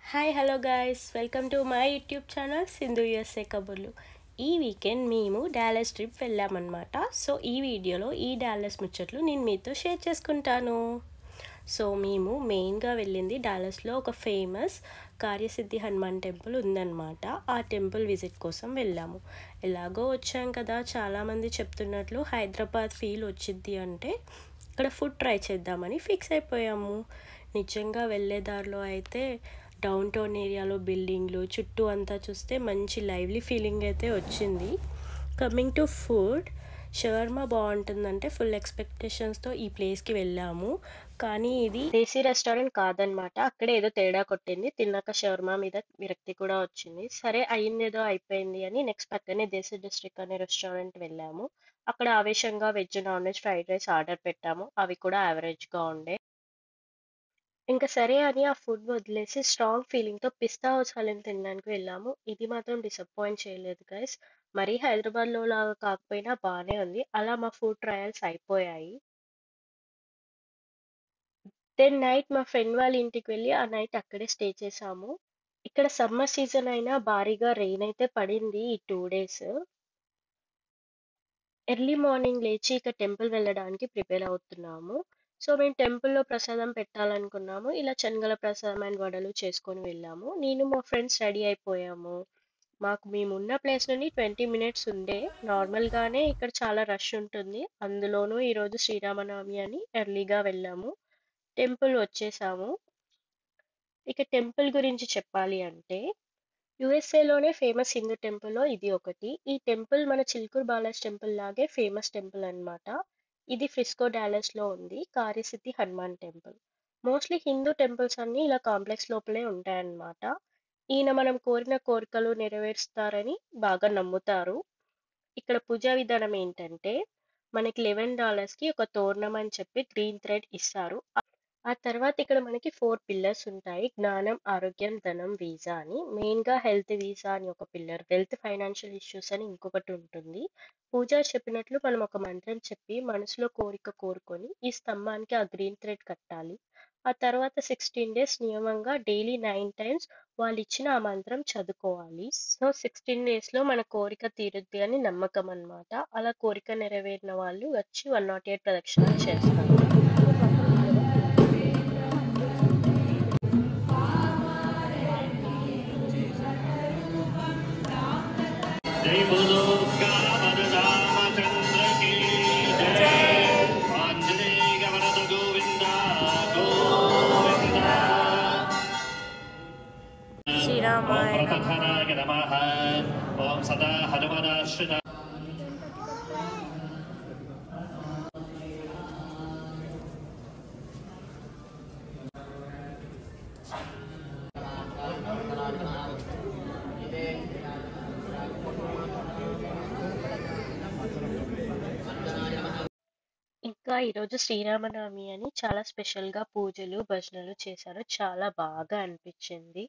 Hi hello guys welcome to my YouTube channel Sindhu USA కబుర్లు. ఈ weekend మేము Dallas trip వెళ్ళామన్నమాట. సో ఈ వీడియోలో ఈ డాలస్ ముచ్చట్లు నేను మీతో షేర్ చేసుకుంటాను. సో మేము మెయిన్గా వెళ్ళింది డాలస్లో ఒక ఫేమస్ కార్యసిద్ధి హనుమాన్ టెంపుల్ ఉందన్నమాట. ఆ టెంపుల్ విజిట్ కోసం వెళ్ళాము. ఎలాగో వచ్చాం కదా, చాలామంది చెప్తున్నట్లు హైదరాబాద్ ఫీల్ వచ్చింది అంటే ఇక్కడ ఫుడ్ ట్రై చేద్దామని ఫిక్స్ అయిపోయాము. నిజంగా వెళ్ళే దారిలో అయితే డౌన్ టౌన్ ఏరియాలో బిల్డింగ్లు చుట్టూ అంతా చూస్తే మంచి లైవ్లీ ఫీలింగ్ అయితే వచ్చింది. కమింగ్ టు ఫుడ్, షవర్మా బాగుంటుందంటే ఫుల్ ఎక్స్పెక్టేషన్స్తో ఈ ప్లేస్కి వెళ్ళాము. కానీ ఇది దేశీ రెస్టారెంట్ కాదనమాట. అక్కడే ఏదో తేడా కొట్టింది. తిన్నాక షవర్మా మీద విరక్తి కూడా వచ్చింది. సరే అయ్యిందేదో అయిపోయింది అని నెక్స్ట్ పక్కనే దేశీ డిస్ట్రిక్ట్ అనే రెస్టారెంట్ వెళ్ళాము. అక్కడ ఆవేశంగా veg non veg fried rice order పెట్టాము. అవి కూడా యావరేజ్గా ఉండే. ఇంకా సరే అని ఆ ఫుడ్ వదిలేసి స్ట్రాంగ్ ఫీలింగ్‌తో పిస్తా హౌస్ హలీం తినడానికి వెళ్ళాము. ఇది మాత్రం డిసప్పాయింట్ చేయలేదు గైస్. మరీ హైదరాబాద్‌లో లాగా కాకపోయినా బానే ఉంది. అలా మా ఫుడ్ ట్రయల్స్ అయిపోయాయి. దెన్ నైట్ మా ఫ్రెండ్ వాళ్ళ ఇంటికి వెళ్ళి ఆ నైట్ అక్కడే స్టే చేశాము. ఇక్కడ సమ్మర్ సీజన్ అయినా భారీగా రెయిన్ అయితే పడింది ఈ 2 డేస్. ఎర్లీ మార్నింగ్ లేచి ఇక టెంపుల్ వెళ్ళడానికి ప్రిపేర్ అవుతున్నాము. సో మేము టెంపుల్‌లో ప్రసాదం పెట్టాలనుకున్నాము. ఇలా శనగల ప్రసాదం అండ్ వడలు చేసుకొని వెళ్ళాము. నేను మా ఫ్రెండ్స్ రెడీ అయిపోయాము. మాకు మేమున్న ప్లేస్ నుండి 20 మినిట్స్ ఉండే. నార్మల్‌గానే ఇక్కడ చాలా రష్ ఉంటుంది. అందులోనూ ఈరోజు శ్రీరామనవమి అని ఎర్లీగా వెళ్ళాము. టెంపుల్ వచ్చేసాము. ఇక టెంపుల్ గురించి చెప్పాలి అంటే యుఎస్ఏలోనే ఫేమస్ హిందూ టెంపుల్లో ఇది ఒకటి. ఈ టెంపుల్ మన చిలుకూరు బాలాజీ టెంపుల్ లాగే ఫేమస్ టెంపుల్ అన్నమాట. ఇది ఫ్రిస్కో డాలస్లో ఉంది. కార్యసిద్ధి Hanuman temple. Mostly Hindu temples అన్ని ఇలా కాంప్లెక్స్ లోపలే ఉంటాయన్నమాట. ఈయన మనం కోరిన కోరికలు నెరవేరుస్తారని బాగా నమ్ముతారు. ఇక్కడ పూజా విధానం ఏంటంటే మనకి $11కి ఒక తోరణం అని చెప్పి గ్రీన్ థ్రెడ్ ఇస్తారు. ఆ తర్వాత ఇక్కడ మనకి 4 పిల్లర్స్ ఉంటాయి. జ్ఞానం, ఆరోగ్యం, ధనం, వీసా అని. మెయిన్‌గా హెల్త్ వీసా అని ఒక పిల్లర్, వెల్త్ ఫైనాన్షియల్ ఇష్యూస్ అని ఇంకొకటి ఉంటుంది. పూజారి చెప్పినట్లు మనం ఒక మంత్రం చెప్పి మనసులో కోరిక కోరుకొని ఈ స్తంభానికి ఆ గ్రీన్ థ్రెడ్ కట్టాలి. ఆ తర్వాత 16 డేస్ నియమంగా డైలీ 9 టైమ్స్ వాళ్ళిచ్చిన ఆ మంత్రం చదువుకోవాలి. సో 16 డేస్‌లో మన కోరిక తీరుద్ది అని నమ్మకం అన్నమాట. అలా కోరిక నెరవేరిన వాళ్ళు వచ్చి 108 ప్రదక్షిణాలు చేస్తారు. जय बोलो कामद रामचंद्र की जय। आंजनेय वरद गोविंद गोविंद। శ్రీరామాయ ओम నమః. रतधराय नमः। ओम सदा हनुमदाश्रित। ఇంకా ఈరోజు శ్రీరామనవమి అని చాలా స్పెషల్‌గా పూజలు, భజనలు చేశారు. చాలా బాగా అనిపించింది.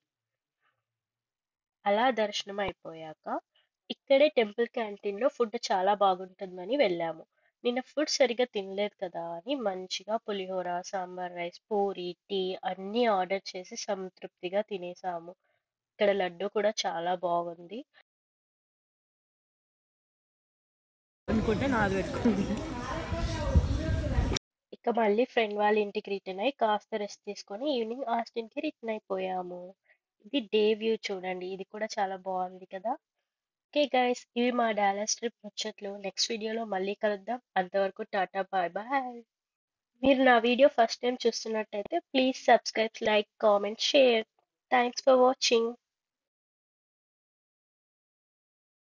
అలా దర్శనం అయిపోయాక ఇక్కడే టెంపుల్ క్యాంటీన్‌లో ఫుడ్ చాలా బాగుంటుందని వెళ్ళాము. నిన్న ఫుడ్ సరిగ్గా తినలేదు కదా అని మంచిగా పులిహోర, సాంబార్ రైస్, పూరి, టీ అన్నీ ఆర్డర్ చేసి సంతృప్తిగా తినేసాము. ఇక్కడ లడ్డు కూడా చాలా బాగుంది. అనుకుంటే నాది పెట్టుకుంది. ఇక మళ్ళీ ఫ్రెండ్ వాళ్ళ ఇంటికి రిటర్న్ అయ్యి కాస్త రెస్ట్ తీసుకొని ఈవినింగ్ ఆస్టిన్‌కి రిటర్న్ అయిపోయాము. ఇది డే వ్యూ చూడండి. ఇది కూడా చాలా బాగుంది కదా! ఓకే గైస్, ఇవి మా డాలస్ ట్రిప్ ముచ్చట్లు. నెక్స్ట్ వీడియోలో మళ్ళీ కలుద్దాం. అంతవరకు టాటా బాయ్ బాయ్. మీరు నా వీడియో ఫస్ట్ టైం చూస్తున్నట్టయితే please subscribe, like, comment, share. Thanks for watching.